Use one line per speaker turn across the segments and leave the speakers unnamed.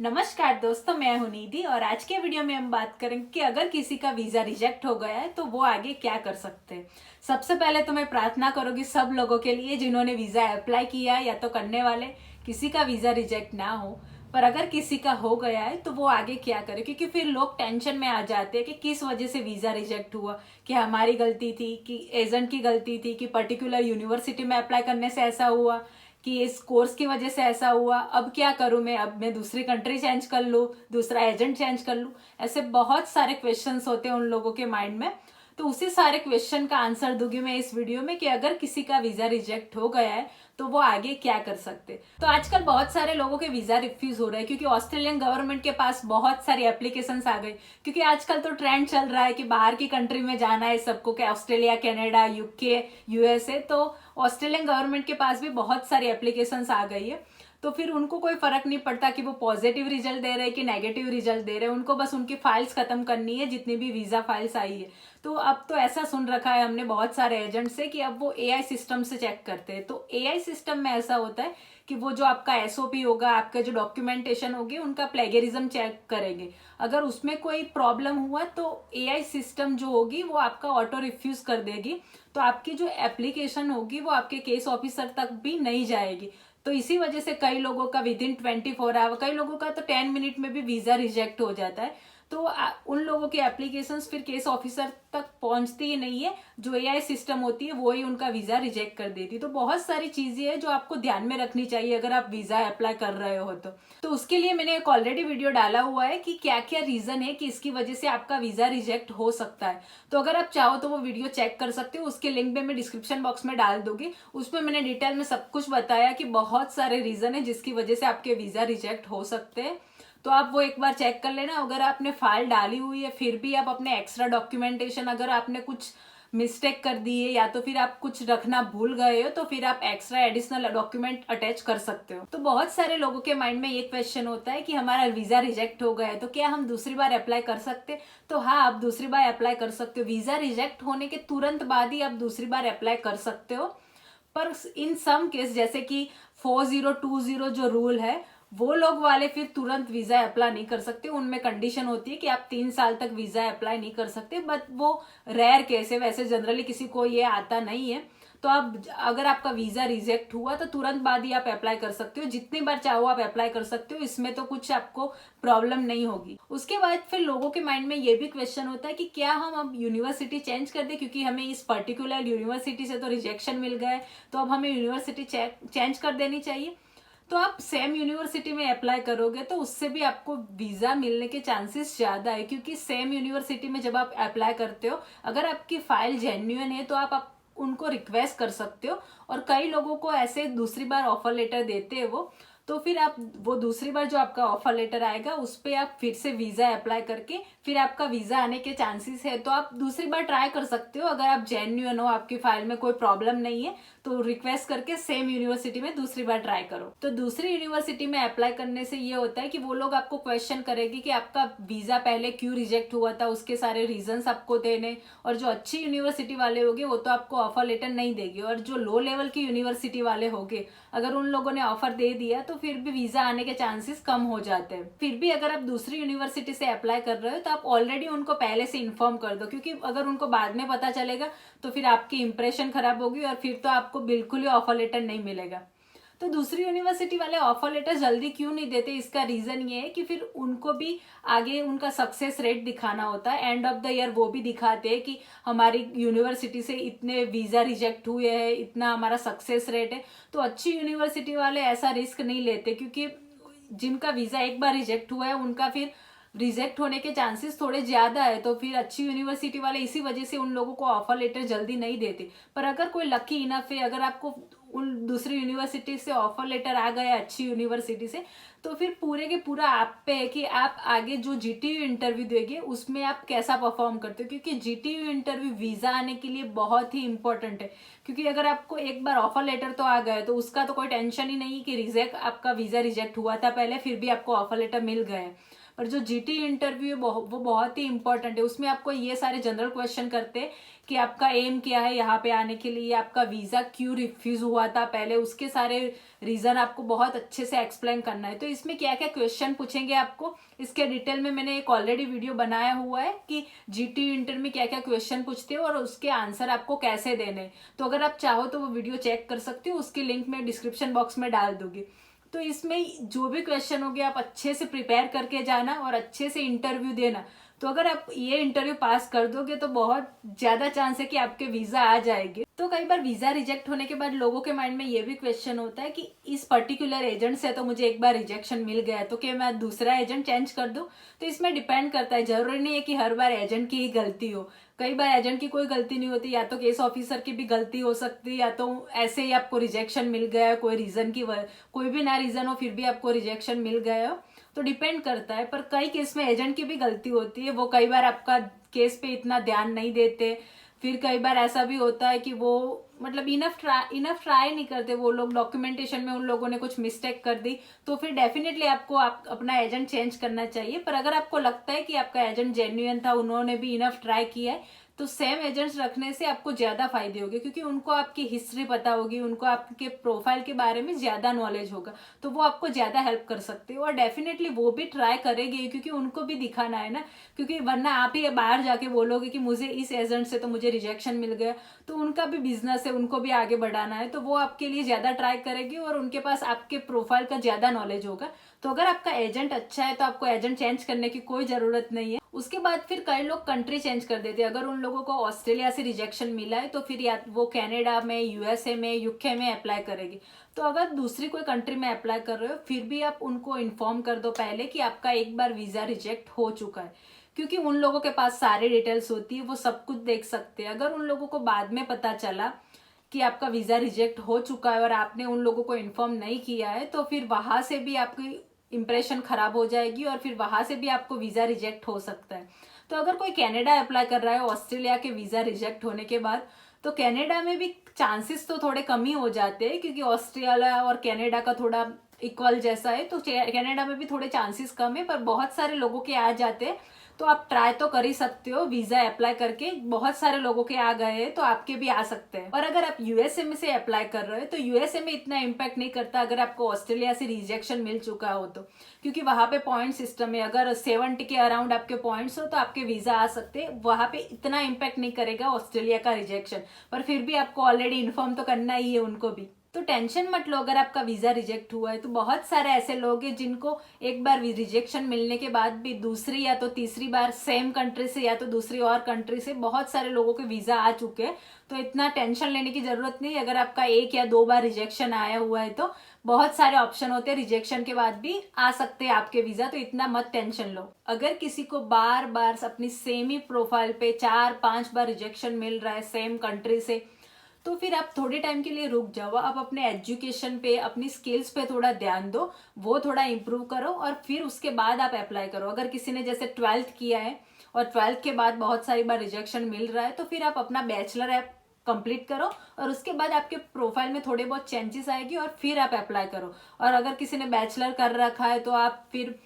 नमस्कार दोस्तों, मैं हूं निधि और आज के वीडियो में हम बात करेंगे कि अगर किसी का वीजा रिजेक्ट हो गया है तो वो आगे क्या कर सकते हैं। सबसे पहले तो मैं प्रार्थना करूंगी सब लोगों के लिए जिन्होंने वीजा अप्लाई किया है या तो करने वाले, किसी का वीजा रिजेक्ट ना हो। पर अगर किसी का हो गया है तो वो आगे क्या करे, क्योंकि फिर लोग टेंशन में आ जाते हैं कि किस वजह से वीजा रिजेक्ट हुआ, कि हमारी गलती थी, कि एजेंट की गलती थी, कि पर्टिकुलर यूनिवर्सिटी में अप्लाई करने से ऐसा हुआ, कि इस कोर्स की वजह से ऐसा हुआ। अब क्या करूं मैं, अब मैं दूसरी कंट्री चेंज कर लूं, दूसरा एजेंट चेंज कर लूं। ऐसे बहुत सारे क्वेश्चंस होते हैं उन लोगों के माइंड में। तो उसी सारे क्वेश्चन का आंसर दूंगी मैं इस वीडियो में कि अगर किसी का वीजा रिजेक्ट हो गया है तो वो आगे क्या कर सकते। तो आजकल बहुत सारे लोगों के वीजा रिफ्यूज हो रहे हैं क्योंकि ऑस्ट्रेलियन गवर्नमेंट के पास बहुत सारी एप्लीकेशंस आ गई। क्योंकि आजकल तो ट्रेंड चल रहा है कि बाहर की कंट्री में जाना है सबको, कि ऑस्ट्रेलिया, कनाडा, यूके, यूएसए। तो ऑस्ट्रेलियन गवर्नमेंट के पास भी बहुत सारी एप्लीकेशंस आ गई है। तो फिर उनको कोई फर्क नहीं पड़ता कि वो पॉजिटिव रिजल्ट दे रहे हैं कि नेगेटिव रिजल्ट दे रहे हैं, उनको बस उनकी फाइल्स खत्म करनी है, जितनी भी वीजा फाइल्स आई है। तो अब तो ऐसा सुन रखा है हमने बहुत सारे एजेंट से कि अब वो एआई सिस्टम से चेक करते हैं। तो एआई सिस्टम में ऐसा होता है कि वो जो आपका एसओपी होगा, आपका जो डॉक्यूमेंटेशन होगी, उनका प्लेगरिज्म चेक करेंगे। अगर उसमें कोई प्रॉब्लम हुआ तो एआई सिस्टम जो होगी वो आपका ऑटो रिफ्यूज कर देगी। तो आपकी जो एप्लीकेशन होगी वो आपके केस ऑफिसर तक भी नहीं जाएगी। तो इसी वजह से कई लोगों का विद इन 24 आवर, कई लोगों का तो 10 मिनट में भी वीजा रिजेक्ट हो जाता है। तो उन लोगों की एप्लीकेशंस फिर केस ऑफिसर तक पहुंचती ही नहीं है। जो एआई सिस्टम होती है वो ही उनका वीजा रिजेक्ट कर देती है। तो बहुत सारी चीजें हैं जो आपको ध्यान में रखनी चाहिए अगर आप वीजा अप्लाई कर रहे हो। तो उसके लिए मैंने एक ऑलरेडी वीडियो डाला हुआ है कि क्या क्या रीजन है कि इसकी वजह से आपका वीजा रिजेक्ट हो सकता है। तो अगर आप चाहो तो वो वीडियो चेक कर सकते हो, उसके लिंक भी मैं डिस्क्रिप्शन बॉक्स में डाल दूंगी। उसमें मैंने डिटेल में सब कुछ बताया कि बहुत सारे रीजन है जिसकी वजह से आपके वीजा रिजेक्ट हो सकते हैं। तो आप वो एक बार चेक कर लेना। अगर आपने फाइल डाली हुई है फिर भी आप अपने एक्स्ट्रा डॉक्यूमेंटेशन, अगर आपने कुछ मिस्टेक कर दी है या तो फिर आप कुछ रखना भूल गए हो, तो फिर आप एक्स्ट्रा एडिशनल डॉक्यूमेंट अटैच कर सकते हो। तो बहुत सारे लोगों के माइंड में ये क्वेश्चन होता है कि हमारा वीजा रिजेक्ट हो गया है तो क्या हम दूसरी बार अप्लाई कर सकते। तो हाँ, आप दूसरी बार अप्लाई कर सकते हो। वीजा रिजेक्ट होने के तुरंत बाद ही आप दूसरी बार अप्लाई कर सकते हो। पर इन सम केस, जैसे कि 4020 जो रूल है, वो लोग वाले फिर तुरंत वीजा अप्लाई नहीं कर सकते। उनमें कंडीशन होती है कि आप 3 साल तक वीजा अप्लाई नहीं कर सकते। बट वो रेयर केस है, वैसे जनरली किसी को ये आता नहीं है। तो आप अगर आपका वीजा रिजेक्ट हुआ तो तुरंत बाद ही आप अप्लाई कर सकते हो, जितनी बार चाहो आप अप्लाई कर सकते हो। इसमें तो कुछ आपको प्रॉब्लम नहीं होगी। उसके बाद फिर लोगों के माइंड में ये भी क्वेश्चन होता है कि क्या हम अब यूनिवर्सिटी चेंज कर दे, क्योंकि हमें इस पर्टिकुलर यूनिवर्सिटी से तो रिजेक्शन मिल गया है, तो अब हमें यूनिवर्सिटी चेंज कर देनी चाहिए। तो आप सेम यूनिवर्सिटी में अप्लाई करोगे तो उससे भी आपको वीजा मिलने के चांसेस ज्यादा है, क्योंकि सेम यूनिवर्सिटी में जब आप अप्लाई करते हो, अगर आपकी फाइल जेन्युइन है तो आप उनको रिक्वेस्ट कर सकते हो। और कई लोगों को ऐसे दूसरी बार ऑफर लेटर देते हैं वो। तो फिर आप वो दूसरी बार जो आपका ऑफर लेटर आएगा उस पर आप फिर से वीजा अप्लाई करके फिर आपका वीजा आने के चांसेस है। तो आप दूसरी बार ट्राई कर सकते हो। अगर आप जेन्युइन हो, आपकी फाइल में कोई प्रॉब्लम नहीं है, तो रिक्वेस्ट करके सेम यूनिवर्सिटी में दूसरी बार ट्राई करो। तो दूसरी यूनिवर्सिटी में अप्लाई करने से ये होता है कि वो लोग आपको क्वेश्चन करेगी कि आपका वीजा पहले क्यों रिजेक्ट हुआ था, उसके सारे रीजंस आपको देने। और जो अच्छी यूनिवर्सिटी वाले होंगे वो तो आपको ऑफर लेटर नहीं देगी, और जो लो लेवल की यूनिवर्सिटी वाले होंगे, अगर उन लोगों ने ऑफर दे दिया तो फिर भी वीजा आने के चांसेस कम हो जाते हैं। फिर भी अगर आप दूसरी यूनिवर्सिटी से अप्लाई कर रहे हो तो आप ऑलरेडी उनको पहले से इन्फॉर्म कर दो, क्योंकि अगर उनको बाद में पता चलेगा तो फिर आपकी इंप्रेशन खराब होगी और फिर तो आपको बिल्कुल ही ऑफर लेटर नहीं मिलेगा। तो दूसरी यूनिवर्सिटी वाले ऑफर लेटर जल्दी क्यों नहीं देते, इसका रीजन ये है कि फिर उनको भी आगे उनका सक्सेस रेट दिखाना होता है। एंड ऑफ द ईयर वो भी दिखाते हैं कि हमारी यूनिवर्सिटी से इतने वीजा रिजेक्ट हुए हैं, इतना हमारा सक्सेस रेट है। तो अच्छी यूनिवर्सिटी वाले ऐसा रिस्क नहीं लेते, क्योंकि जिनका वीजा एक बार रिजेक्ट हुआ है उनका फिर रिजेक्ट होने के चांसेस थोड़े ज्यादा है। तो फिर अच्छी यूनिवर्सिटी वाले इसी वजह से उन लोगों को ऑफर लेटर जल्दी नहीं देते। पर अगर कोई लकी इनफ है, अगर आपको उन दूसरी यूनिवर्सिटी से ऑफर लेटर आ गया अच्छी यूनिवर्सिटी से, तो फिर पूरे के पूरा आप पे है कि आप आगे जो जीटीयू इंटरव्यू देंगे उसमें आप कैसा परफॉर्म करते हो। क्योंकि जीटीयू इंटरव्यू वीजा आने के लिए बहुत ही इंपॉर्टेंट है। क्योंकि अगर आपको एक बार ऑफर लेटर तो आ गया तो उसका तो कोई टेंशन ही नहीं कि आपका वीजा रिजेक्ट हुआ था पहले, फिर भी आपको ऑफर लेटर मिल गया है। और जो जीटी इंटरव्यू है वो बहुत ही इंपॉर्टेंट है। उसमें आपको ये सारे जनरल क्वेश्चन करते हैं कि आपका एम क्या है यहाँ पे आने के लिए, आपका वीजा क्यों रिफ्यूज हुआ था पहले, उसके सारे रीजन आपको बहुत अच्छे से एक्सप्लेन करना है। तो इसमें क्या क्या क्वेश्चन पूछेंगे आपको, इसके डिटेल में मैंने एक ऑलरेडी वीडियो बनाया हुआ है कि जीटी इंटर में क्या क्या क्वेश्चन पूछते हो और उसके आंसर आपको कैसे देने। तो अगर आप चाहो तो वो वीडियो चेक कर सकते हो, उसकी लिंक मैं डिस्क्रिप्शन बॉक्स में डाल दूंगी। तो इसमें जो भी क्वेश्चन होंगे आप अच्छे से प्रिपेयर करके जाना और अच्छे से इंटरव्यू देना। तो अगर आप ये इंटरव्यू पास कर दोगे तो बहुत ज्यादा चांस है कि आपके वीजा आ जाएंगे। तो कई बार वीजा रिजेक्ट होने के बाद लोगों के माइंड में ये भी क्वेश्चन होता है कि इस पर्टिकुलर एजेंट से तो मुझे एक बार रिजेक्शन मिल गया है, तो क्या मैं दूसरा एजेंट चेंज कर दूं। तो इसमें डिपेंड करता है, जरूरी नहीं है कि हर बार एजेंट की ही गलती हो। कई बार एजेंट की कोई गलती नहीं होती, या तो केस ऑफिसर की भी गलती हो सकती है, या तो ऐसे ही आपको रिजेक्शन मिल गया है कोई रीजन की, कोई भी ना रीजन हो फिर भी आपको रिजेक्शन मिल गया हो। तो डिपेंड करता है, पर कई केस में एजेंट की भी गलती होती है, वो कई बार आपका केस पे इतना ध्यान नहीं देते। फिर कई बार ऐसा भी होता है कि वो मतलब इनफ ट्राई नहीं करते वो लोग, डॉक्यूमेंटेशन में उन लोगों ने कुछ मिस्टेक कर दी, तो फिर डेफिनेटली आपको अपना एजेंट चेंज करना चाहिए। पर अगर आपको लगता है कि आपका एजेंट जेन्युइन था, उन्होंने भी इनफ ट्राई किया है, तो सेम एजेंट्स रखने से आपको ज्यादा फायदे होंगे, क्योंकि उनको आपकी हिस्ट्री पता होगी, उनको आपके प्रोफाइल के बारे में ज्यादा नॉलेज होगा, तो वो आपको ज्यादा हेल्प कर सकते हो। और डेफिनेटली वो भी ट्राई करेंगे, क्योंकि उनको भी दिखाना है ना, क्योंकि वरना आप ही बाहर जाके बोलोगे कि मुझे इस एजेंट से तो मुझे रिजेक्शन मिल गया, तो उनका भी बिजनेस है, उनको भी आगे बढ़ाना है, तो वो आपके लिए ज्यादा ट्राई करेगी और उनके पास आपके प्रोफाइल का ज्यादा नॉलेज होगा। तो अगर आपका एजेंट अच्छा है तो आपको एजेंट चेंज करने की कोई जरूरत नहीं है। उसके बाद फिर कई लोग कंट्री चेंज कर देते हैं। अगर उन लोगों को ऑस्ट्रेलिया से रिजेक्शन मिला है तो फिर या वो कनाडा में, यूएसए में, यूके में अप्लाई करेगी। तो अगर दूसरी कोई कंट्री में अप्लाई कर रहे हो फिर भी आप उनको इन्फॉर्म कर दो पहले कि आपका एक बार वीजा रिजेक्ट हो चुका है, क्योंकि उन लोगों के पास सारी डिटेल्स होती है, वो सब कुछ देख सकते हैं। अगर उन लोगों को बाद में पता चला कि आपका वीजा रिजेक्ट हो चुका है और आपने उन लोगों को इन्फॉर्म नहीं किया है, तो फिर वहां से भी आपकी इंप्रेशन खराब हो जाएगी और फिर वहां से भी आपको वीजा रिजेक्ट हो सकता है। तो अगर कोई कनाडा अप्लाई कर रहा है ऑस्ट्रेलिया के वीजा रिजेक्ट होने के बाद, तो कनाडा में भी चांसेस तो थोड़े कम ही हो जाते हैं, क्योंकि ऑस्ट्रेलिया और कनाडा का थोड़ा इक्वल जैसा है, तो कनाडा में भी थोड़े चांसेस कम है, पर बहुत सारे लोगों के आ जाते हैं। तो आप ट्राई तो कर ही सकते हो, वीजा अप्लाई करके बहुत सारे लोगों के आ गए हैं, तो आपके भी आ सकते हैं। और अगर आप यूएसए में से अप्लाई कर रहे हो तो यूएसए में इतना इम्पैक्ट नहीं करता अगर आपको ऑस्ट्रेलिया से रिजेक्शन मिल चुका हो तो, क्योंकि वहां पे पॉइंट सिस्टम है। अगर 70 के अराउंड आपके पॉइंट्स हो तो आपके वीजा आ सकते हैं, वहां पे इतना इम्पैक्ट नहीं करेगा ऑस्ट्रेलिया का रिजेक्शन। पर फिर भी आपको ऑलरेडी इन्फॉर्म तो करना ही है उनको भी। तो टेंशन मत लो अगर आपका वीजा रिजेक्ट हुआ है। तो बहुत सारे ऐसे लोग हैं जिनको एक बार रिजेक्शन मिलने के बाद भी दूसरी या तो तीसरी बार सेम कंट्री से या तो दूसरी और कंट्री से बहुत सारे लोगों के वीजा आ चुके हैं। तो इतना टेंशन लेने की जरूरत नहीं। अगर आपका 1 या 2 बार रिजेक्शन आया हुआ है तो बहुत सारे ऑप्शन होते हैं, रिजेक्शन के बाद भी आ सकते हैं आपके वीजा, तो इतना मत टेंशन लो। अगर किसी को बार बार अपनी सेम ही प्रोफाइल पे 4-5 बार रिजेक्शन मिल रहा है सेम कंट्री से, तो फिर आप थोड़े टाइम के लिए रुक जाओ। आप अपने एजुकेशन पे, अपनी स्किल्स पे थोड़ा ध्यान दो, वो थोड़ा इंप्रूव करो और फिर उसके बाद आप अप्लाई करो। अगर किसी ने जैसे 12th किया है और 12th के बाद बहुत सारी बार रिजेक्शन मिल रहा है, तो फिर आप अपना बैचलर ऐप कंप्लीट करो और उसके बाद आपके प्रोफाइल में थोड़े बहुत चेंजेस आएगी और फिर आप अप्लाई करो। और अगर किसी ने बैचलर कर रखा है तो आप फिर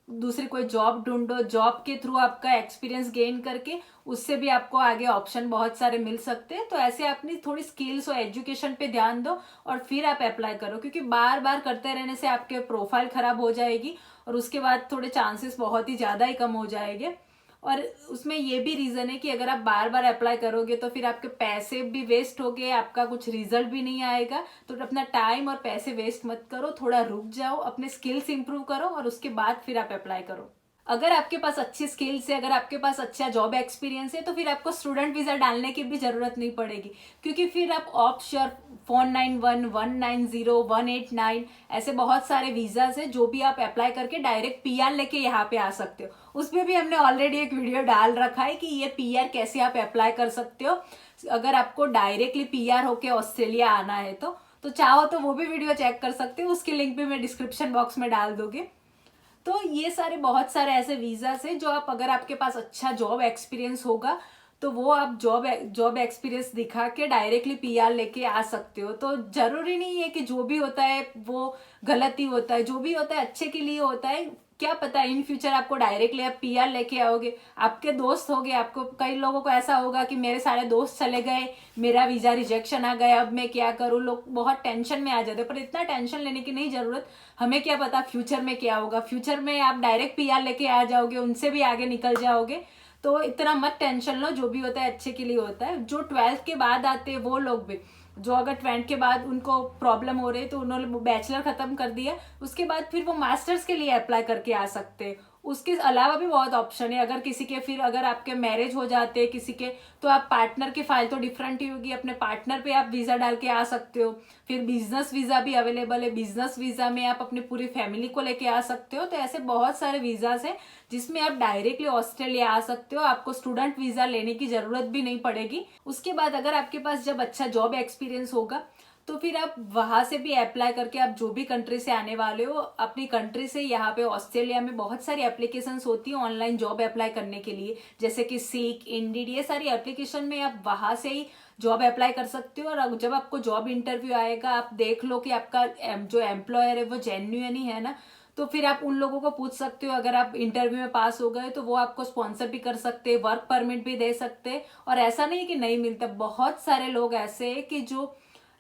दूसरी कोई जॉब ढूंढो, जॉब के थ्रू आपका एक्सपीरियंस गेन करके उससे भी आपको आगे ऑप्शन बहुत सारे मिल सकते हैं। तो ऐसे अपनी थोड़ी स्किल्स और एजुकेशन पे ध्यान दो और फिर आप अप्लाई करो, क्योंकि बार बार करते रहने से आपके प्रोफाइल खराब हो जाएगी और उसके बाद थोड़े चांसेस बहुत ही ज्यादा ही कम हो जाएंगे। और उसमें ये भी रीजन है कि अगर आप बार बार अप्लाई करोगे तो फिर आपके पैसे भी वेस्ट हो गए, आपका कुछ रिजल्ट भी नहीं आएगा। तो अपना टाइम और पैसे वेस्ट मत करो, थोड़ा रुक जाओ, अपने स्किल्स इंप्रूव करो और उसके बाद फिर आप अप्लाई करो। अगर आपके पास अच्छी स्किल्स है, अगर आपके पास अच्छा जॉब एक्सपीरियंस है, तो फिर आपको स्टूडेंट वीजा डालने की भी जरूरत नहीं पड़ेगी, क्योंकि फिर आप ऑप्शन 491, 190, 189 ऐसे बहुत सारे वीजास है जो भी आप अप्लाई करके डायरेक्ट पीआर लेके यहाँ पे आ सकते हो। उसमें भी हमने ऑलरेडी एक वीडियो डाल रखा है कि ये पीआर कैसे आप अप्लाई कर सकते हो अगर आपको डायरेक्टली पीआर होके ऑस्ट्रेलिया आना है। तो चाहो तो वो भी वीडियो चेक कर सकते हो, उसकी लिंक भी मैं डिस्क्रिप्शन बॉक्स में डाल दूंगी। तो ये सारे बहुत सारे ऐसे वीजास है जो आप, अगर आपके पास अच्छा जॉब एक्सपीरियंस होगा तो वो आप जॉब एक्सपीरियंस दिखा के डायरेक्टली पीआर लेके आ सकते हो। तो जरूरी नहीं है कि जो भी होता है वो गलत ही होता है, जो भी होता है अच्छे के लिए होता है। क्या पता इन फ्यूचर आपको डायरेक्टली आप पीआर लेके आओगे, आपके दोस्त होगे, आपको कई लोगों को ऐसा होगा कि मेरे सारे दोस्त चले गए, मेरा वीजा रिजेक्शन आ गया, अब मैं क्या करूँ। लोग बहुत टेंशन में आ जाते हैं, पर इतना टेंशन लेने की नहीं जरूरत। हमें क्या पता फ्यूचर में क्या होगा, फ्यूचर में आप डायरेक्ट पीआर लेके आ जाओगे, उनसे भी आगे निकल जाओगे। तो इतना मत टेंशन लो, जो भी होता है अच्छे के लिए होता है। जो 12th के बाद आते हैं वो लोग भी, जो अगर 12th के बाद उनको प्रॉब्लम हो रही है तो उन्होंने बैचलर खत्म कर दिया, उसके बाद फिर वो मास्टर्स के लिए अप्लाई करके आ सकते हैं। उसके अलावा भी बहुत ऑप्शन है। अगर किसी के फिर अगर आपके मैरिज हो जाते हैं किसी के, तो आप पार्टनर की फाइल तो डिफरेंट ही होगी, अपने पार्टनर पे आप वीजा डाल के आ सकते हो। फिर बिजनेस वीजा भी अवेलेबल है, बिजनेस वीजा में आप अपनी पूरी फैमिली को लेके आ सकते हो। तो ऐसे बहुत सारे वीजास है जिसमें आप डायरेक्टली ऑस्ट्रेलिया आ सकते हो, आपको स्टूडेंट वीजा लेने की जरूरत भी नहीं पड़ेगी। उसके बाद अगर आपके पास जब अच्छा जॉब एक्सपीरियंस होगा तो फिर आप वहां से भी अप्लाई करके, आप जो भी कंट्री से आने वाले हो अपनी कंट्री से यहाँ पे ऑस्ट्रेलिया में बहुत सारी एप्लीकेशंस होती है ऑनलाइन जॉब अप्लाई करने के लिए, जैसे कि सीक, इंडीड, ये सारी एप्लीकेशन में आप वहां से ही जॉब अप्लाई कर सकते हो। और जब आपको जॉब इंटरव्यू आएगा, आप देख लो कि आपका जो एम्प्लॉयर है वो जेन्युइन ही है ना, तो फिर आप उन लोगों को पूछ सकते हो। अगर आप इंटरव्यू में पास हो गए तो वो आपको स्पॉन्सर भी कर सकते हैं, वर्क परमिट भी दे सकते हैं। और ऐसा नहीं कि नहीं मिलता, बहुत सारे लोग ऐसे हैं कि जो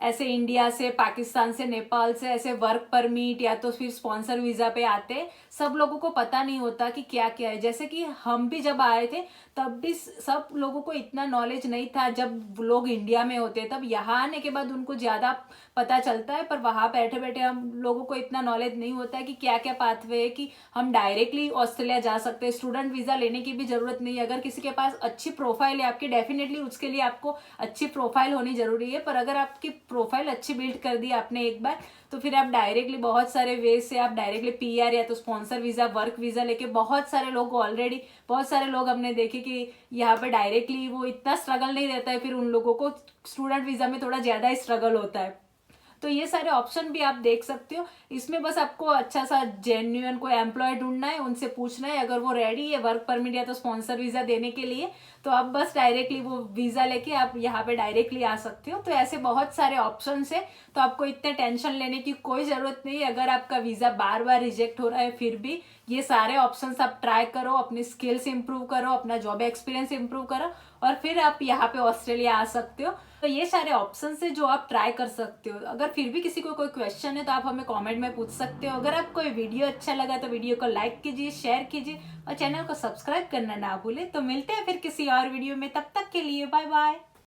ऐसे इंडिया से, पाकिस्तान से, नेपाल से ऐसे वर्क परमिट या तो फिर स्पॉन्सर वीजा पे आते। सब लोगों को पता नहीं होता कि क्या क्या है। जैसे कि हम भी जब आए थे तब भी सब लोगों को इतना नॉलेज नहीं था, जब लोग इंडिया में होते तब यहाँ आने के बाद उनको ज्यादा पता चलता है। पर वहां बैठे बैठे हम लोगों को इतना नॉलेज नहीं होता है कि क्या क्या पाथवे है, कि हम डायरेक्टली ऑस्ट्रेलिया जा सकते हैं, स्टूडेंट वीजा लेने की भी जरूरत नहीं है। अगर किसी के पास अच्छी प्रोफाइल है आपकी, डेफिनेटली उसके लिए आपको अच्छी प्रोफाइल होनी जरूरी है। पर अगर आपकी प्रोफाइल अच्छी बिल्ड कर दी आपने एक बार, तो फिर आप डायरेक्टली बहुत सारे वे से आप डायरेक्टली पीआर या तो स्पॉन्सर वीजा, वर्क वीजा लेके, बहुत सारे लोग ऑलरेडी, बहुत सारे लोग हमने देखे कि यहाँ पे डायरेक्टली वो इतना स्ट्रगल नहीं रहता है, फिर उन लोगों को स्टूडेंट वीजा में थोड़ा ज्यादा ही स्ट्रगल होता है। तो ये सारे ऑप्शन भी आप देख सकते हो। इसमें बस आपको अच्छा सा जेन्युइन कोई एम्प्लॉय ढूंढना है, उनसे पूछना है, अगर वो रेडी है वर्क परमिट या तो स्पॉन्सर वीजा देने के लिए, तो आप बस डायरेक्टली वो वीजा लेके आप यहाँ पे डायरेक्टली आ सकते हो। तो ऐसे बहुत सारे ऑप्शन है, तो आपको इतने टेंशन लेने की कोई जरूरत नहीं है। अगर आपका वीजा बार बार रिजेक्ट हो रहा है फिर भी ये सारे ऑप्शंस आप ट्राई करो, अपनी स्किल्स इंप्रूव करो, अपना जॉब एक्सपीरियंस इंप्रूव करो, और फिर आप यहाँ पे ऑस्ट्रेलिया आ सकते हो। तो ये सारे ऑप्शन है जो आप ट्राई कर सकते हो। अगर फिर भी किसी को कोई क्वेश्चन है तो आप हमें कमेंट में पूछ सकते हो। अगर आपको ये वीडियो अच्छा लगा तो वीडियो को लाइक कीजिए, शेयर कीजिए और चैनल को सब्सक्राइब करना ना भूले। तो मिलते हैं फिर किसी और वीडियो में, तब तक के लिए बाय बाय।